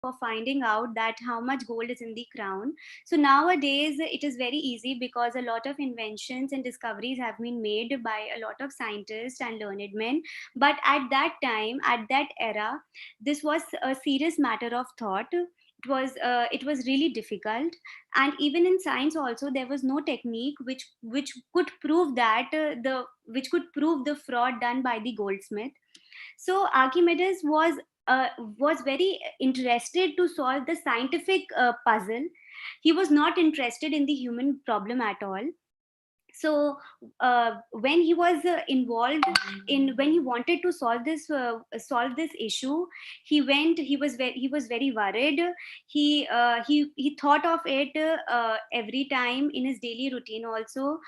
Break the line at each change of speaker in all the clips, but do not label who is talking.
for finding out that how much gold is in the crown. So nowadays it is very easy because a lot of inventions and discoveries have been made by a lot of scientists and learned men. But at that time, at that era, this was a serious matter of thought. It was really difficult, and even in science also there was no technique which could prove that the which could prove the fraud done by the goldsmith. So Archimedes was very interested to solve the scientific puzzle. He was not interested in the human problem at all. So when he was involved in when he wanted to solve this issue, he was very worried. He thought of it every time in his daily routine also.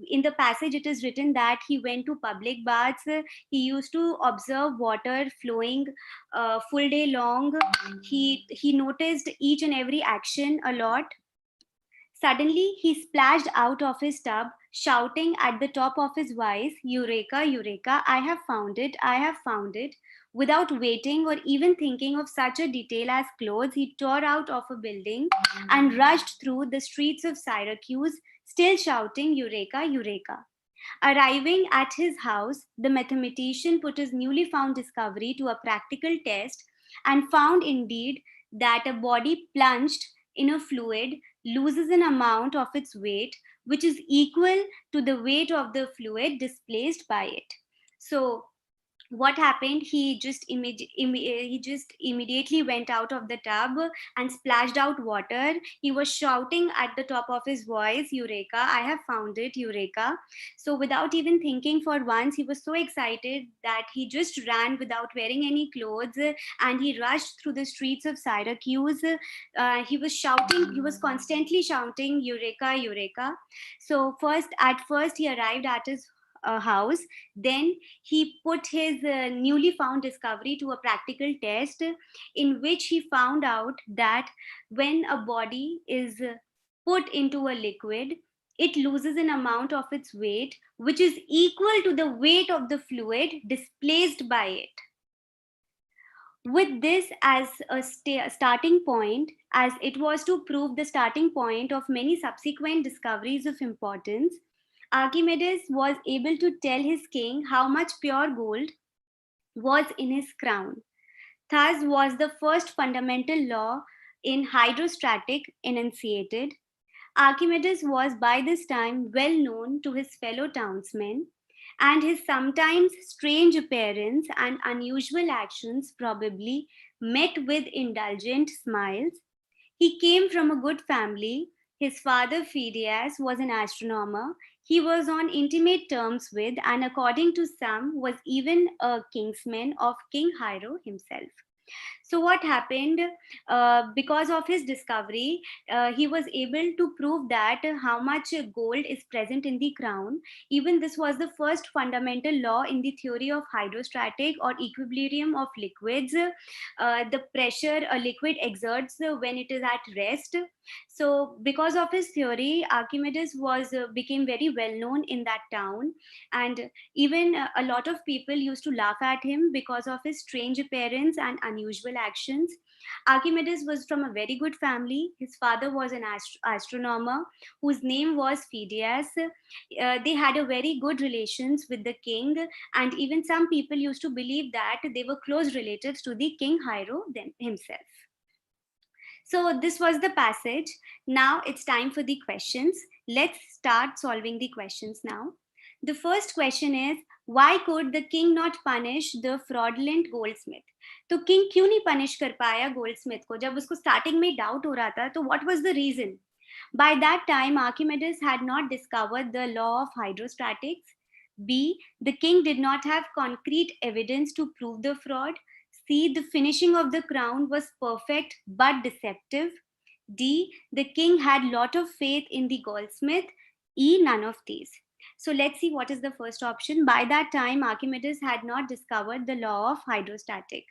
In the passage it is written that he went to public baths. He used to observe water flowing full day long. He noticed each and every action a lot. Suddenly, he splashed out of his tub, shouting at the top of his voice, Eureka, Eureka, I have found it, I have found it. Without waiting or even thinking of such a detail as clothes, he tore out of a building and rushed through the streets of Syracuse, still shouting, Eureka, Eureka. Arriving at his house, the mathematician put his newly found discovery to a practical test and found indeed that a body plunged in a fluid loses an amount of its weight which is equal to the weight of the fluid displaced by it. So what happened, he just immediately went out of the tub and splashed out water. He was shouting at the top of his voice, Eureka, I have found it, Eureka. So without even thinking for once, he was so excited that he just ran without wearing any clothes, and he rushed through the streets of Syracuse. He was constantly shouting, Eureka, Eureka. So at first he arrived at his house. Then he put his newly found discovery to a practical test, in which he found out that when a body is put into a liquid, it loses an amount of its weight which is equal to the weight of the fluid displaced by it. With this as a starting point, as it was to prove the starting point of many subsequent discoveries of importance, Archimedes was able to tell his king how much pure gold was in his crown. Thus was the first fundamental law in hydrostatic enunciated. Archimedes was by this time well known to his fellow townsmen, and his sometimes strange appearance and unusual actions probably met with indulgent smiles. He came from a good family. His father, Phidias, was an astronomer. He was on intimate terms with, and according to some, was even a kinsman of King Hiero himself. So what happened, because of his discovery, he was able to prove that how much gold is present in the crown. Even this was the first fundamental law in the theory of hydrostatic or equilibrium of liquids. The pressure a liquid exerts when it is at rest. So because of his theory, Archimedes became very well known in that town, and even a lot of people used to laugh at him because of his strange appearance and unusual actions. Archimedes was from a very good family. His father was an astronomer whose name was Phidias. They had a very good relations with the king, and even some people used to believe that they were close relatives to the King Hiero himself. So this was the passage. Now it's time for the questions. Let's start solving the questions now. The first question is, why could the king not punish the fraudulent goldsmith? तो king क्यों नहीं punish कर पाया Goldsmith को? जब उसको starting में doubt हो रहा था, तो what was the reason? By that time, Archimedes had not discovered the law of hydrostatics. B, the king did not have concrete evidence to prove the fraud. C, the finishing of the crown was perfect but deceptive. D, the king had lot of faith in the goldsmith. E, none of these. So let's see what is the first option. By that time, Archimedes had not discovered the law of hydrostatic.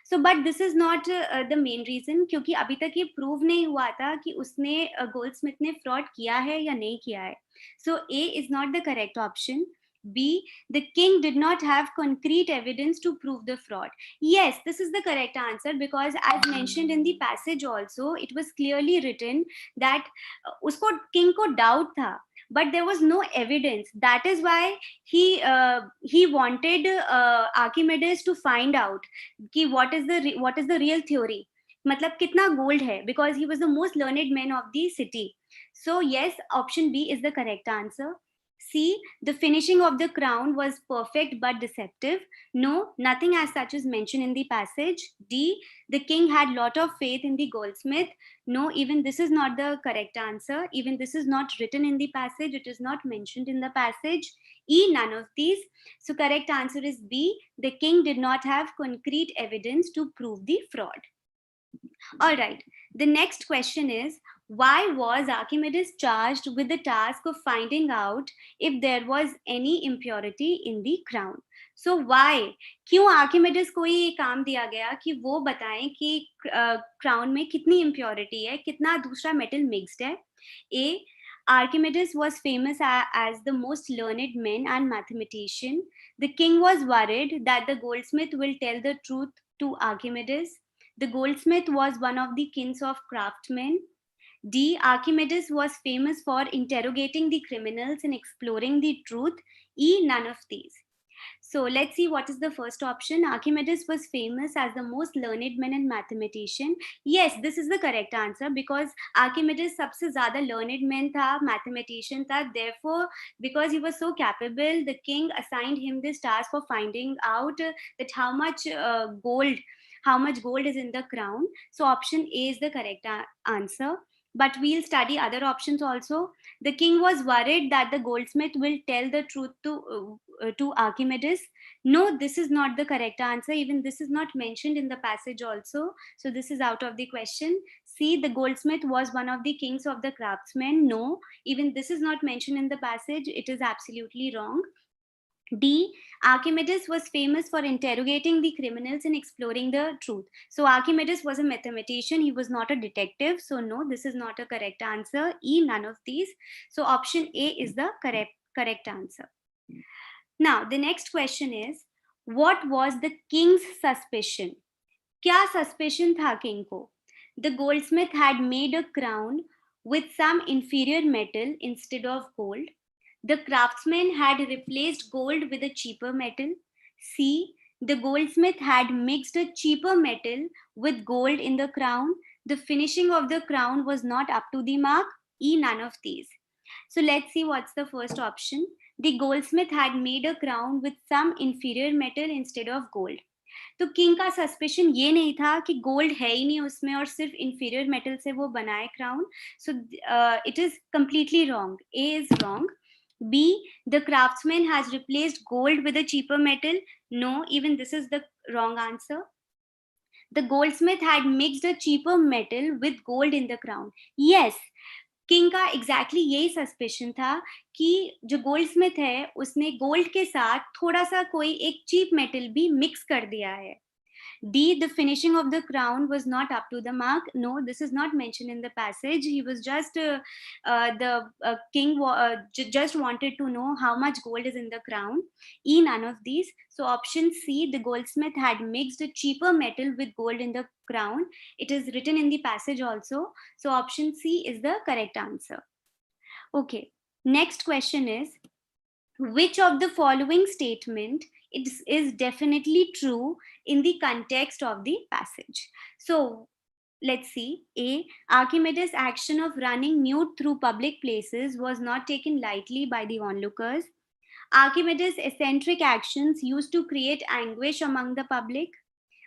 So, but this is not the main reason, क्योंकि अभी तक ये prove नहीं हुआ था कि उसने Goldsmith ने फ्रॉड किया है या नहीं किया है. So A is not the correct option. B, the king did not have concrete evidence to prove the fraud. Yes, this is the correct answer, because as mentioned in the passage also, it was clearly written that usko king ko doubt tha, but there was no evidence. That is why he wanted Archimedes to find out कि what is the real theory, मतलब कितना gold है, because he was the most learned man of the city. So yes, option B is the correct answer. C, the finishing of the crown was perfect but deceptive. No, nothing as such is mentioned in the passage. D, the king had lot of faith in the goldsmith. No, even this is not the correct answer. Even this is not written in the passage. It is not mentioned in the passage. E, none of these. So correct answer is B, the king did not have concrete evidence to prove the fraud. All right. The next question is, why was Archimedes charged with the task of finding out if there was any impurity in the crown? So why? क्यों Archimedes को ये काम दिया गया कि वो बताएं कि क्राउन में कितनी impurity है, कितना दूसरा metal mixed है? A, Archimedes was famous as the most learned man and mathematician. The king was worried that the goldsmith will tell the truth to Archimedes. The goldsmith was one of the kings of craftsmen. D, Archimedes was famous for interrogating the criminals and exploring the truth. E, none of these. So let's see what is the first option. Archimedes was famous as the most learned man and mathematician. Yes, this is the correct answer, because Archimedes सबसे ज़्यादा learned man था, mathematician था. Therefore, because he was so capable, the king assigned him this task of finding out that how much gold is in the crown. So option A is the correct answer. But we'll study other options also. The king was worried that the goldsmith will tell the truth to Archimedes. No, this is not the correct answer. Even this is not mentioned in the passage also. So this is out of the question. C, the goldsmith was one of the kings of the craftsmen. No, even this is not mentioned in the passage. It is absolutely wrong. D, Archimedes was famous for interrogating the criminals and exploring the truth. So Archimedes was a mathematician. He was not a detective. So no, this is not a correct answer. E, none of these. So option A is the correct answer. Now, the next question is, what was the king's suspicion? क्या suspicion था king को? The goldsmith had made a crown with some inferior metal instead of gold. The craftsman had replaced gold with a cheaper metal. C, the goldsmith had mixed a cheaper metal with gold in the crown. The finishing of the crown was not up to the mark. E, none of these. So let's see what's the first option. The goldsmith had made a crown with some inferior metal instead of gold. तो king का suspicion ये नहीं था कि gold है ही नहीं उसमें और सिर्फ इंफीरियर मेटल से वो बनाए crown. So it is completely wrong. A is wrong. B, the craftsman has replaced gold with a cheaper metal. No, even this is the wrong answer. The goldsmith had mixed a cheaper metal with gold in the crown. Yes, king का exactly यही suspicion था कि जो gold Smith है उसने gold के साथ थोड़ा सा कोई एक चीप मेटल भी मिक्स कर दिया है. D, the finishing of the crown was not up to the mark. No, this is not mentioned in the passage. He was just the king just wanted to know how much gold is in the crown. E, none of these. So option C, the goldsmith had mixed a cheaper metal with gold in the crown. It is written in the passage also. So option C is the correct answer. Okay, next question is, which of the following statement is definitely true in the context of the passage? So let's see. A, Archimedes' action of running nude through public places was not taken lightly by the onlookers. Archimedes' eccentric actions used to create anguish among the public.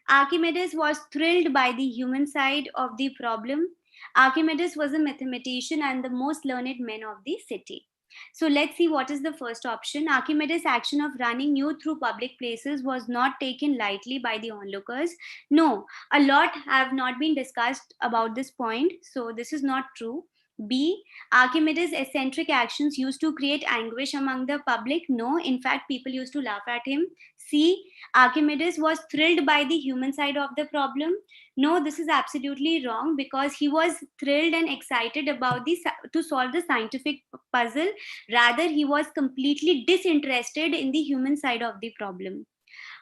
Archimedes was thrilled by the human side of the problem. Archimedes was a mathematician and the most learned man of the city. So let's see what is the first option. Archimedes' action of running nude through public places was not taken lightly by the onlookers. No, a lot have not been discussed about this point, so this is not true. B. Archimedes' eccentric actions used to create anguish among the public. No, in fact, people used to laugh at him. C. Archimedes was thrilled by the human side of the problem. No, this is absolutely wrong, because he was thrilled and excited about to solve the scientific puzzle. Rather, he was completely disinterested in the human side of the problem.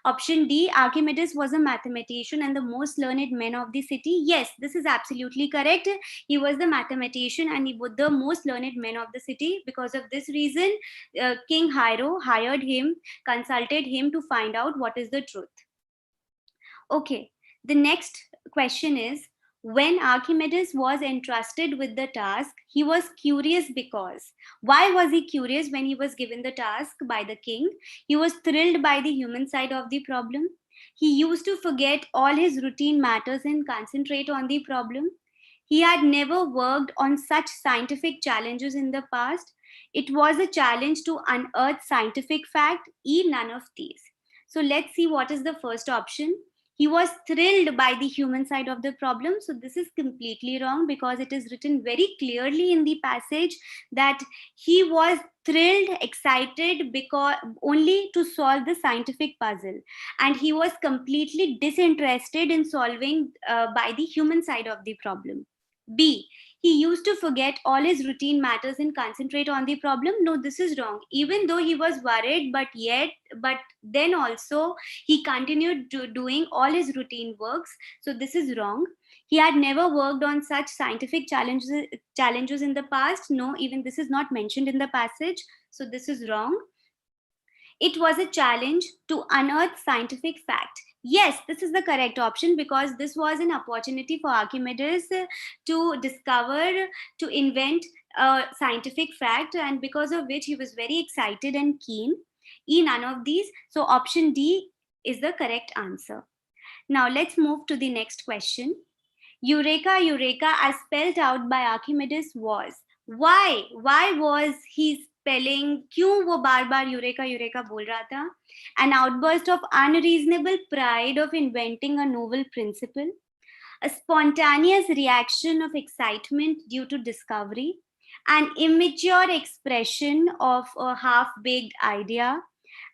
Option D, Archimedes was a mathematician and the most learned man of the city. Yes, this is absolutely correct. He was the mathematician and he was the most learned man of the city. Because of this reason, King Hiero hired him, consulted him to find out what is the truth. Okay, the next question is, when Archimedes was entrusted with the task, he was curious because. Why was he curious when he was given the task by the king? He was thrilled by the human side of the problem. He used to forget all his routine matters and concentrate on the problem. He had never worked on such scientific challenges in the past. It was a challenge to unearth scientific fact. None of these. So let's see what is the first option. He was thrilled by the human side of the problem. So this is completely wrong, because it is written very clearly in the passage that he was thrilled, excited because only to solve the scientific puzzle, and he was completely disinterested in solving by the human side of the problem. B, he used to forget all his routine matters and concentrate on the problem. No, this is wrong. Even though he was worried, but then also he continued doing all his routine works. So this is wrong. He had never worked on such scientific challenges in the past. No, even this is not mentioned in the passage. So this is wrong. It was a challenge to unearth scientific fact. Yes, this is the correct option, because this was an opportunity for Archimedes to discover, to invent a scientific fact, and because of which he was very excited and keen. None of these. So option D is the correct answer. Now let's move to the next question. Eureka, Eureka, as spelled out by Archimedes, was. Why was he spelling? क्यों वो बार बार eureka eureka बोल रहा था? An outburst of unreasonable pride of inventing a novel principle, a spontaneous reaction of excitement due to discovery, an immature expression of a half-baked idea,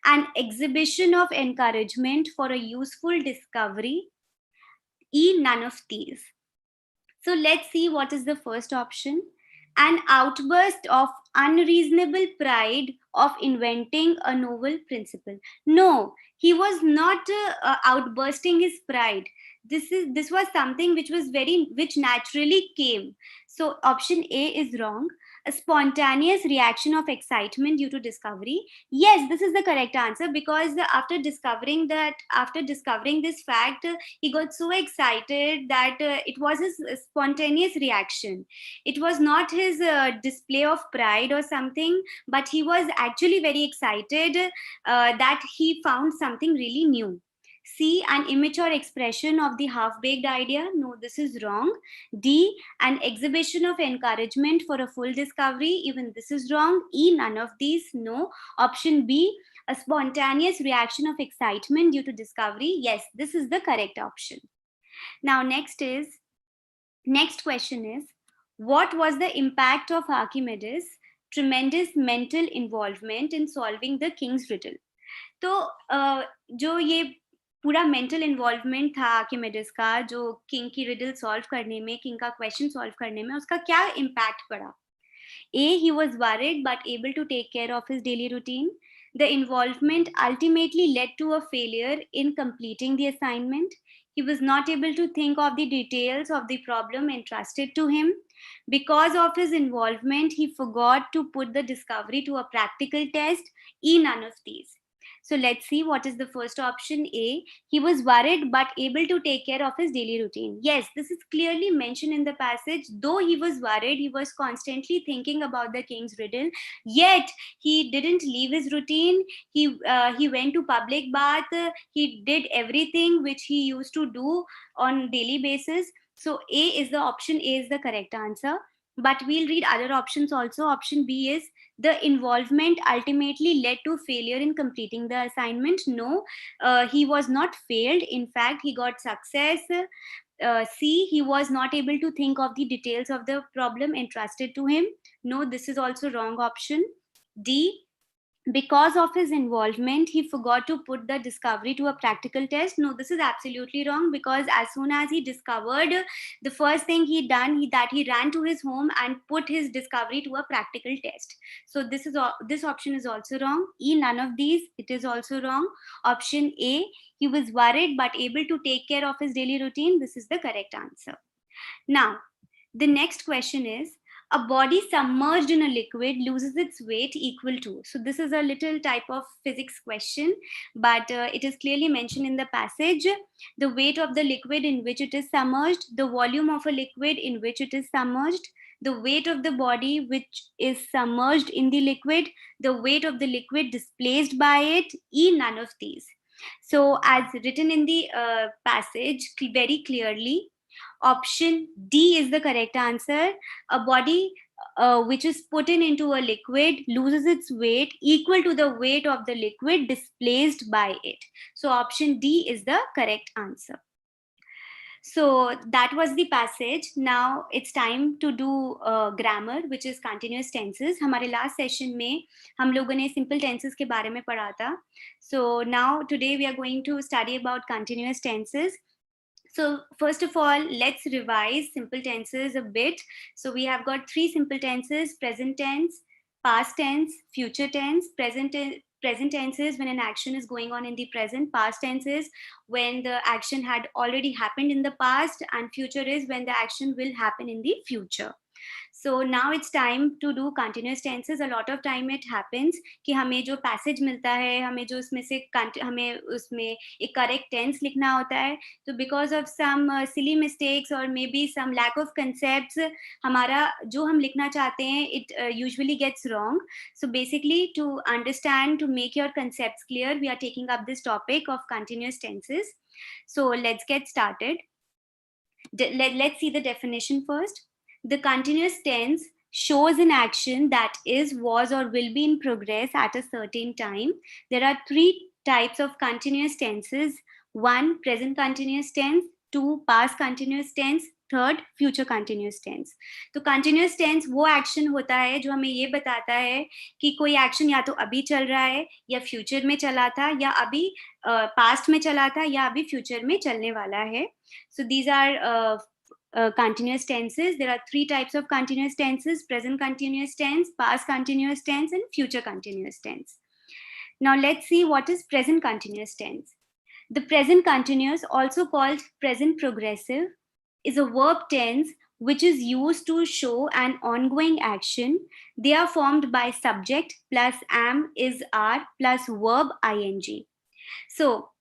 an exhibition of encouragement for a useful discovery. None of these. So let's see what is the first option. An outburst of unreasonable pride of inventing a novel principle. No, he was not outbursting his pride. This was something which naturally came. So option A is wrong. A spontaneous reaction of excitement due to discovery. Yes, this is the correct answer, because after discovering this fact, he got so excited that it was his spontaneous reaction. It was not his display of pride or something, but he was actually very excited that he found something really new. C, an immature expression of the half-baked idea. No, this is wrong. D, an exhibition of encouragement for a full discovery. Even this is wrong. E, none of these. No. Option B, a spontaneous reaction of excitement due to discovery. Yes, this is the correct option. Now, next question is, what was the impact of Archimedes' tremendous mental involvement in solving the king's riddle? तो जो ये पूरा mental involvement था Archimedes का, जो king की riddle solve करने में, किंग का क्वेश्चन सॉल्व करने में, उसका क्या इम्पैक्ट पड़ा? A, he was worried but able to take care of his daily routine. The involvement ultimately led to a failure in completing the assignment. He was not able to think of the details of the problem entrusted to him. Because of his involvement, he forgot to put the discovery to a practical test. None of these. So let's see what is the first option. A, he was worried but able to take care of his daily routine. Yes, this is clearly mentioned in the passage. Though he was worried, he was constantly thinking about the king's riddle, yet he didn't leave his routine. He went to public bath. He did everything which he used to do on daily basis. So option A is the correct answer. But we'll read other options also. Option B is, the involvement ultimately led to failure in completing the assignment. No, he was not failed. In fact, he got success. C, he was not able to think of the details of the problem entrusted to him. No, this is also wrong option. D, because of his involvement, he forgot to put the discovery to a practical test. No, this is absolutely wrong, because as soon as he discovered, the first thing he done, he ran to his home and put his discovery to a practical test. So this option is also wrong. E, none of these, it is also wrong. Option A, he was worried but able to take care of his daily routine. This is the correct answer. Now, the next question is, a body submerged in a liquid loses its weight equal to. So this is a little type of physics question, but it is clearly mentioned in the passage. The weight of the liquid in which it is submerged, the volume of a liquid in which it is submerged, the weight of the body which is submerged in the liquid, the weight of the liquid displaced by it, E, none of these. So as written in the passage very clearly, option D is the correct answer. A body which is put into a liquid loses its weight equal to the weight of the liquid displaced by it. So option D is the correct answer. So that was the passage. Now it's time to do grammar, which is continuous tenses. हमारे last session में हम लोगों ने simple tenses के बारे में पढ़ा था. So now today we are going to study about continuous tenses. So first of all, let's revise simple tenses a bit. So we have got three simple tenses: present tense, past tense, future tense. Present tense is when an action is going on in the present. Past tense is when the action had already happened in the past, and future is when the action will happen in the future. So now it's time to do continuous tenses. A lot of time it happens कि हमें जो passage मिलता है, हमें जो उसमें से हमें उसमें एक correct tense लिखना होता है, तो because of some silly mistakes or maybe some lack of concepts, हमारा जो हम लिखना चाहते हैं it usually gets wrong. So basically, to understand, to make your concepts clear, we are taking up this topic of continuous tenses. So let's get started. Let's see the definition first. The continuous tense shows an action that is, was, or will be in progress at a certain time. There are three types of continuous tenses. One, present continuous tense. Two, past continuous tense. Third, future continuous tense. तो continuous tense वो action होता है जो हमें ये बताता है कि कोई एक्शन या तो अभी चल रहा है, या फ्यूचर में चला था, या अभी पास्ट में चला था, या अभी फ्यूचर में चलने वाला है. So these are continuous tenses. There are three types of continuous tenses: present continuous tense, past continuous tense, and future continuous tense. Now let's see what is present continuous tense. The present continuous, also called present progressive, is a verb tense which is used to show an ongoing action. They are formed by subject plus am, is, are plus verb ing. So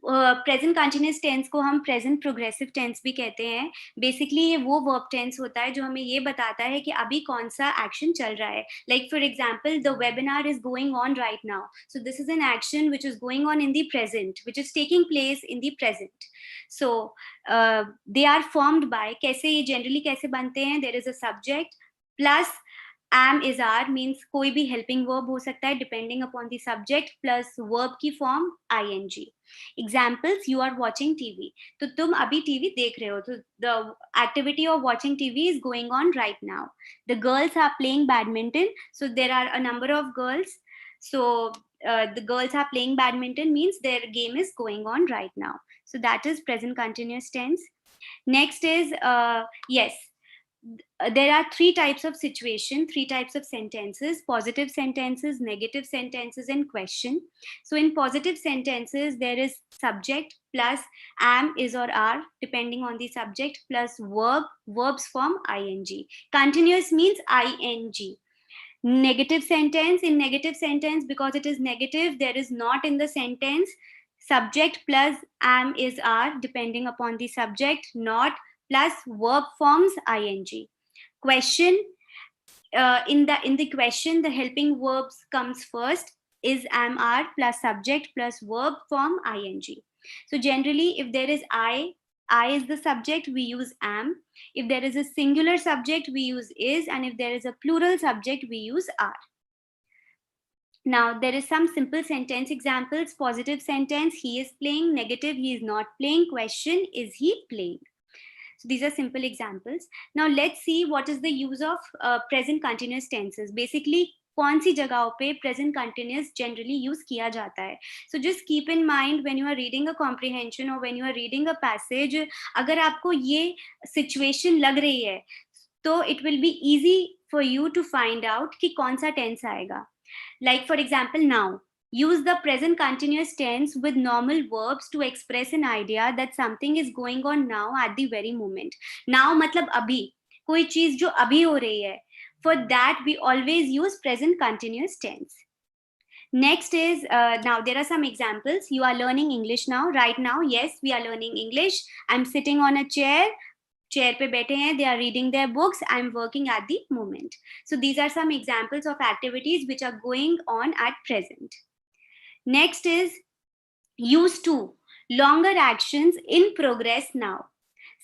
present continuous tense को हम present progressive tense भी कहते हैं. Basically ये वो verb tense होता है जो हमें ये बताता है कि अभी कौन सा एक्शन चल रहा है. Like for example, the webinar is going on right now. So this is an action which is going on in the present, which is taking place in the present. So they are formed by, कैसे ये generally कैसे बनते हैं, there is a subject plus am, is, are means कोई भी helping verb हो सकता है depending upon the subject, plus verb की form ing. Examples: you are watching TV. तो तुम अभी TV देख रहे हो, तो the activity of watching TV is going on right now. The girls are playing badminton. So there are a number of girls. So the girls are playing badminton means their game is going on right now. So that is present continuous tense. Next is yes. There are three types of situation, three types of sentences: positive sentences, negative sentences, and question. So in positive sentences, there is subject plus am, is, or are depending on the subject, plus verb, verbs form ing. Continuous means ing. Negative sentence, in negative sentence, because it is negative, there is not in the sentence subject plus am, is, are depending upon the subject, not plus verb forms ing. Question, in the question, the helping verbs comes first: is, am, are plus subject plus verb form ing. So generally, if there is I is the subject, we use am. If there is a singular subject, we use is, and if there is a plural subject, we use are. Now, there is some simple sentence examples. Positive sentence, he is playing. Negative, he is not playing. Question, is he playing? So these are simple examples. Now let's see what is the use of present continuous tenses. Basically, कौन सी जगहों पे present continuous generally use किया जाता है. So just keep in mind when you are reading a comprehension or when you are reading a passage, अगर आपको ये situation लग रही है, तो it will be easy for you to find out कि कौन सा tense आएगा. Like for example, now. Use the present continuous tense with normal verbs to express an idea that something is going on now at the very moment. Now मतलब अभी, कोई चीज जो अभी हो रही है. For that we always use present continuous tense. Next is, now there are some examples. You are learning English now. Right now, yes, we are learning English. I'm sitting on a chair. Chair पे बैठे हैं, they are reading their books, I am working at the moment. So these are some examples of activities which are going on at present. Next is use to, longer actions in progress now.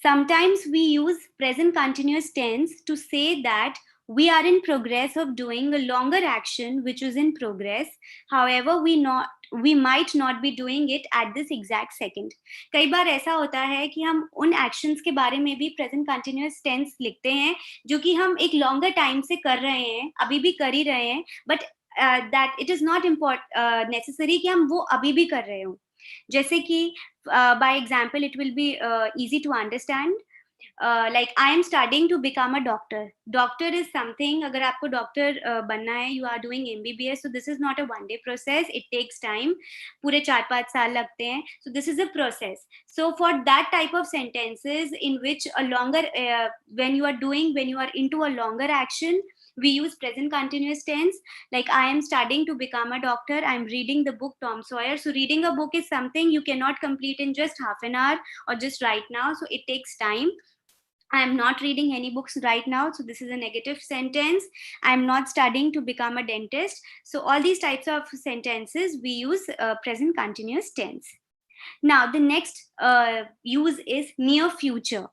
Sometimes we use present continuous tense to say that we are in progress of doing a longer action which is in progress. However, we might not be doing it at this exact second. कई बार ऐसा होता है कि हम उन actions के बारे में भी present continuous tense लिखते हैं जो कि हम एक longer time से कर रहे हैं, अभी भी कर ही रहे हैं, but that it is not necessary कि हम वो अभी भी कर रहे हो. जैसे कि by example it will be easy to understand. Like I am studying to become a doctor. Doctor is something, अगर आपको doctor बनना है, you are doing MBBS, so this is not a one day process, it takes time. पूरे 4-5 साल लगते हैं, so this is a process. So for that type of sentences in which a longer, when you are into a longer action, we use present continuous tense. Like I am studying to become a doctor, I am reading the book Tom Sawyer. So reading a book is something you cannot complete in just half an hour or just right now, so it takes time. I am not reading any books right now, so this is a negative sentence. I am not studying to become a dentist. So all these types of sentences we use present continuous tense. Now the next use is near future.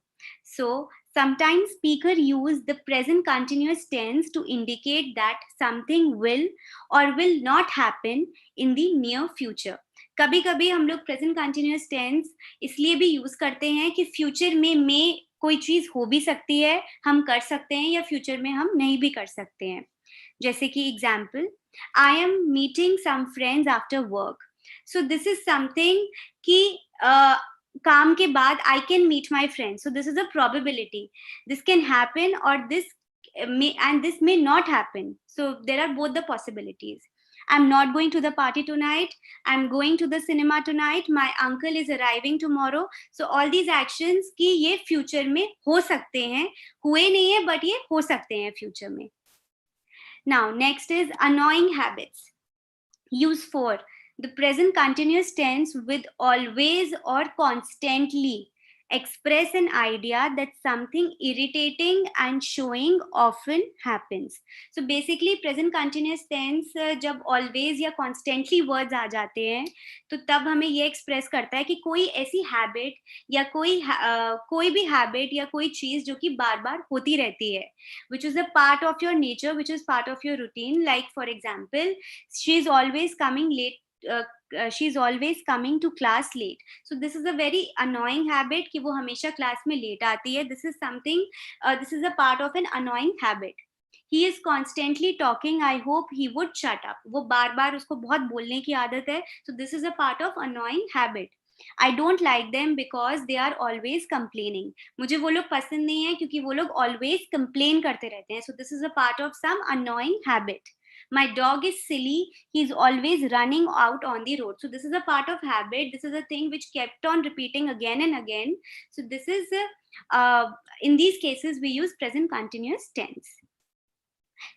So sometimes speaker use the present continuous tense to indicate that something will or will not happen in the near future. कभी कभी हम लोग present continuous tense इसलिए भी use करते हैं कि future में कोई चीज हो भी सकती है, हम कर सकते हैं, या फ्यूचर में हम नहीं भी कर सकते हैं. जैसे कि example, I am meeting some friends after work. So this is something कि काम के बाद I can meet my friends. So this is a probability. This can happen और this may not happen. So there are both the possibilities. I'm not going to the party tonight. I'm going to the cinema tonight. My uncle is arriving tomorrow. So all these actions कि ये future में हो सकते हैं, हुए नहीं है but ये हो सकते हैं future में. Now next is annoying habits. Use for the present continuous tense with always or constantly express an idea that something irritating and showing often happens. So basically present continuous tense जब always या constantly words आ जाते हैं तो तब हमें ये express करता है कि कोई ऐसी habit या कोई भी habit या कोई चीज जो कि बार बार होती रहती है, which is a part of your nature, which is part of your routine. Like for example, she is always coming late. She's always coming to class late. So this is a very annoying habit कि वो हमेशा class में late आती है. This is something, this is a part of an annoying habit. He is constantly talking. I hope he would shut up. वो बार बार उसको बहुत बोलने की आदत है. So this is a part of annoying habit. I don't like them because they are always complaining. मुझे वो लोग पसंद नहीं है क्योंकि वो लोग always complain करते रहते हैं. So this is a part of some annoying habit. My dog is silly. He's always running out on the road. So this is a part of habit. This is a thing which kept on repeating again and again. So this is, in these cases, we use present continuous tense.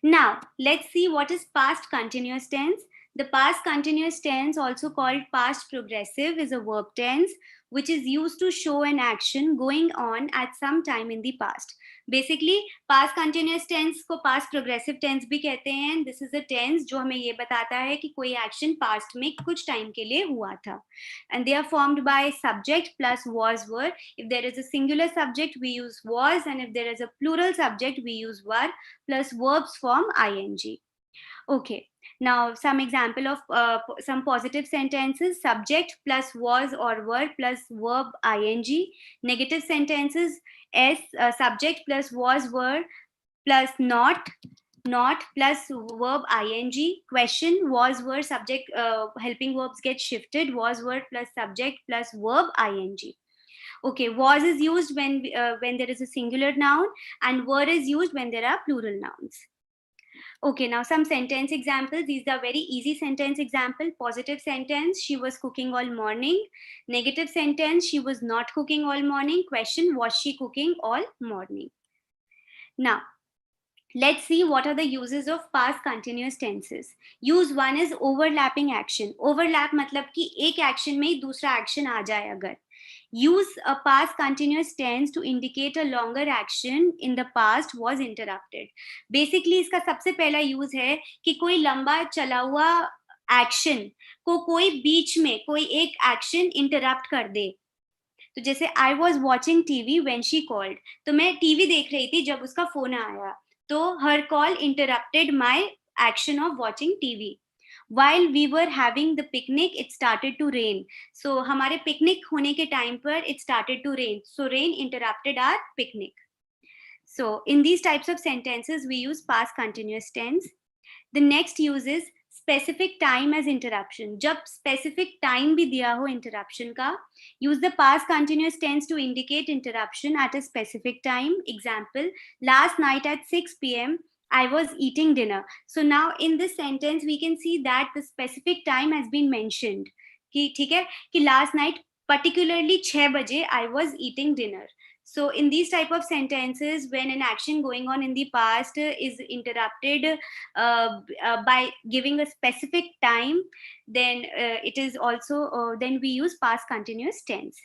Now, let's see what is past continuous tense. The past continuous tense, also called past progressive, is a verb tense which is used to show an action going on at some time in the past. Basically, past continuous tense को past progressive tense भी कहते हैं. This is a tense जो हमें ये बताता है कि कोई action past में कुछ time के लिए हुआ था. And they are formed by subject plus was were. If there is a singular subject, we use was, and if there is a plural subject, we use were plus verbs form ing. Okay. Now, some example of some positive sentences: subject plus was or were plus verb ing. Negative sentences: subject plus was were plus not plus verb ing. Question: was were subject, helping verbs get shifted, was were plus subject plus verb ing. Okay, was is used when there is a singular noun, and were is used when there are plural nouns. Okay, now some sentence examples. These are very easy sentence example. Positive sentence: she was cooking all morning. Negative sentence: she was not cooking all morning. Question: was she cooking all morning? Now, let's see what are the uses of past continuous tenses. Use one is overlapping action. Overlap मतलब कि एक action में ही दूसरा action आ जाए अगर. Use a past continuous tense to indicate a longer action in the past was interrupted. Basically इसका सबसे पहला use है कि कोई लंबा चला हुआ action को कोई बीच में कोई एक action interrupt कर दे. तो जैसे I was watching TV when she called. तो मैं TV देख रही थी जब उसका फोन आया. तो her call interrupted my action of watching TV. While we were having the picnic, it started to rain. So हमारे picnic होने के time पर it started to rain. So rain interrupted our picnic. So in these types of sentences, we use past continuous tense. The next use is specific time as interruption. जब specific time भी दिया हो interruption का, use the past continuous tense to indicate interruption at a specific time. Example: last night at 6 p.m. I was eating dinner. So now in this sentence we can see that the specific time has been mentioned. कि ठीक है कि last night particularly 6 बजे I was eating dinner. So in these type of sentences, when an action going on in the past is interrupted by giving a specific time, then it is also then we use past continuous tense.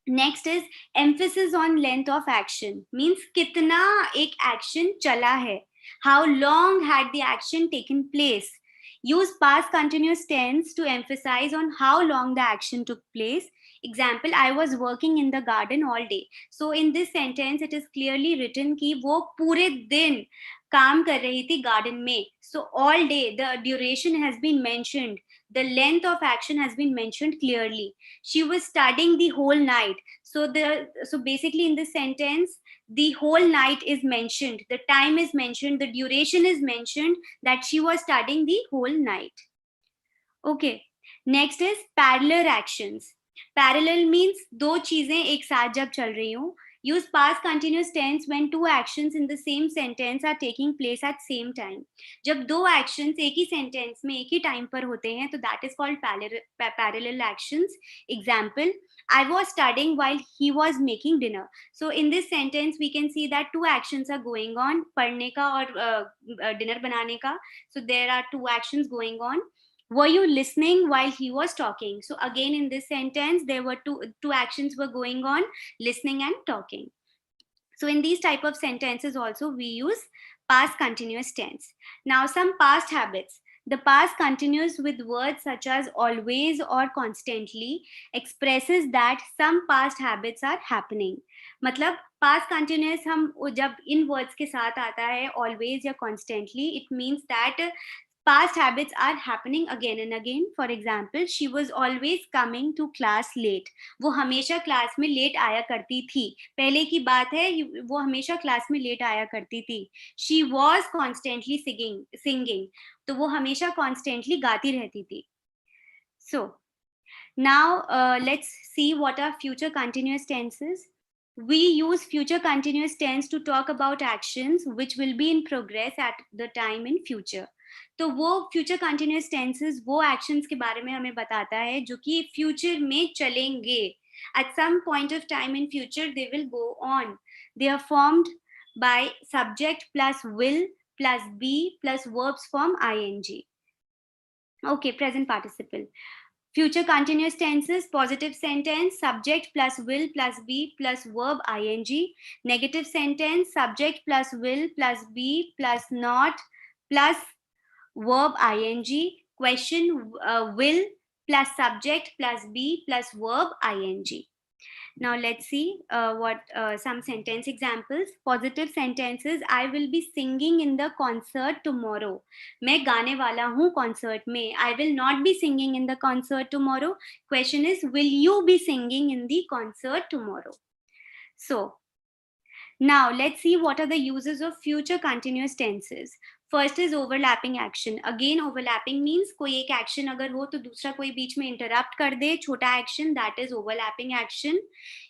Next is emphasis on length of action. Means कितना एक action चला है. How long had the action taken place? Use past continuous tense to emphasize on how long the action took place. Example: I was working in the garden all day. So in this sentence it is clearly written कि वो पूरे दिन काम कर रही थी garden में. So all day, the duration has been mentioned. The length of action has been mentioned clearly. She was studying the whole night. So basically in this sentence, the whole night is mentioned, the time is mentioned, the duration is mentioned, that she was studying the whole night. Okay, next is parallel actions. Parallel means दो चीजें एक साथ जब चल रही हो. Use past continuous tense when two actions in the same sentence are taking place at same time. जब दो actions एक ही sentence में एक ही time पर होते हैं तो that is called parallel actions. Example: I was studying while he was making dinner. So in this sentence we can see that two actions are going on, पढ़ने का और dinner बनाने का. So there are two actions going on. Were you listening while he was talking? So again in this sentence there were two actions were going on, listening and talking. So in these type of sentences also we use past continuous tense. Now some past habits. The past continues with words such as always or constantly expresses that some past habits are happening. मतलब past continuous हम जब इन words के साथ आता है always या constantly, it means that past habits are happening again and again. For example, she was always coming to class late. वो हमेशा क्लास में लेट आया करती थी. पहले की बात है, वो हमेशा क्लास में लेट आया करती थी. She was constantly singing. तो वो हमेशा constantly गाती रहती थी. So now let's see what are future continuous tenses. We use future continuous tense to talk about actions which will be in progress at the time in future. तो वो future continuous tenses वो actions के बारे में हमें बताता है जो कि फ्यूचर में चलेंगे. At some point of time in future they will go on. They are formed by subject plus will plus be plus verbs form ing. Okay, present participle. Future continuous tenses: positive sentence, subject plus will plus be plus verb ing. Negative sentence, subject plus will plus be plus not plus verb ing. Question: will plus subject plus be plus verb ing. Now let's see what some sentence examples. Positive sentences: I will be singing in the concert tomorrow. मैं गाने वाला हूँ concert में. I will not be singing in the concert tomorrow. Question is, will you be singing in the concert tomorrow? So now let's see what are the uses of future continuous tenses. First is overlapping action. Again, overlapping means कोई एक action अगर हो तो दूसरा कोई बीच में interrupt कर दे, छोटा action, that is overlapping action.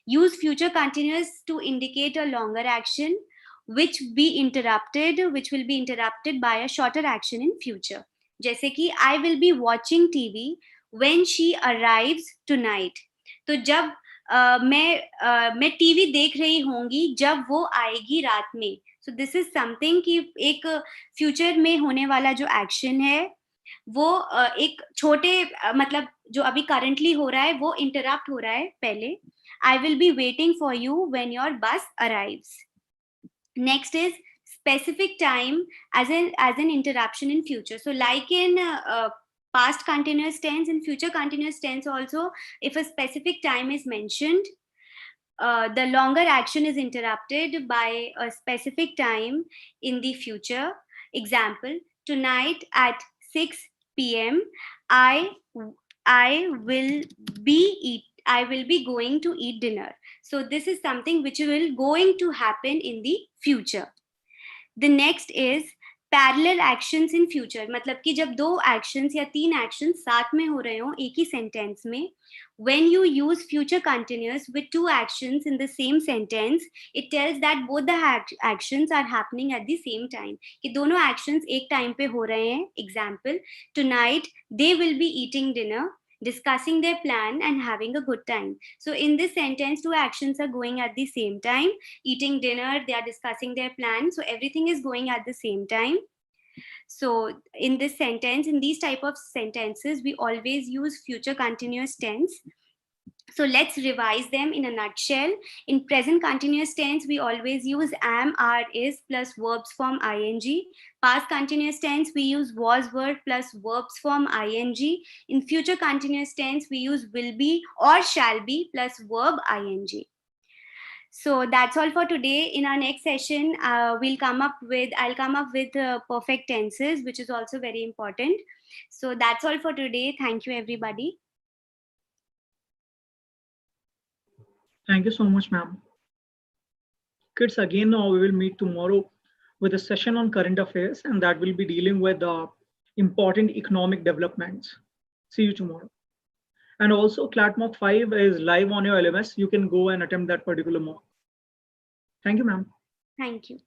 Use future continuous to indicate a longer action which will be interrupted by a shorter action in future. जैसे कि I will be watching TV when she arrives tonight. तो जब मैं TV देख रही होंगी जब वो आएगी रात में. सो दिस इज समथिंग कि एक फ्यूचर में होने वाला जो एक्शन है वो एक छोटे मतलब जो अभी करंटली हो रहा है वो इंटरप्ट हो रहा है पहले. I will be waiting for you when your bus arrives. Next is specific time as an interruption in future. So like in past continuous tense, in future continuous tense also, if a specific time is mentioned, the longer action is interrupted by a specific time in the future. Example: tonight at 6 p.m. I will be going to eat dinner. So this is something which will going to happen in the future. The next is parallel actions in future. मतलब कि जब दो actions या तीन actions साथ में हो रहे हो एक ही सेंटेंस में, when you use future continuous with two actions in the same sentence, it tells that both the actions are happening at the same time. कि दोनों actions एक टाइम पे हो रहे हैं. Example: tonight they will be eating dinner, discussing their plan and having a good time. So in this sentence, two actions are going at the same time. Eating dinner, they are discussing their plan. So everything is going at the same time. So in this sentence, in these type of sentences, we always use future continuous tense. So let's revise them in a nutshell. In present continuous tense, we always use am, are, is plus verbs form ing. Past continuous tense, we use was, were plus verbs form ing. In future continuous tense, we use will be or shall be plus verb ing. So that's all for today. In our next session, I'll come up with perfect tenses, which is also very important. So that's all for today. Thank you, everybody.
Thank you so much, ma'am. Kids, again, we will meet tomorrow with a session on current affairs, and that will be dealing with important economic developments. See you tomorrow. And also, CLAT Mock 5 is live on your LMS. You can go and attempt that particular mock. Thank you, ma'am.
Thank you.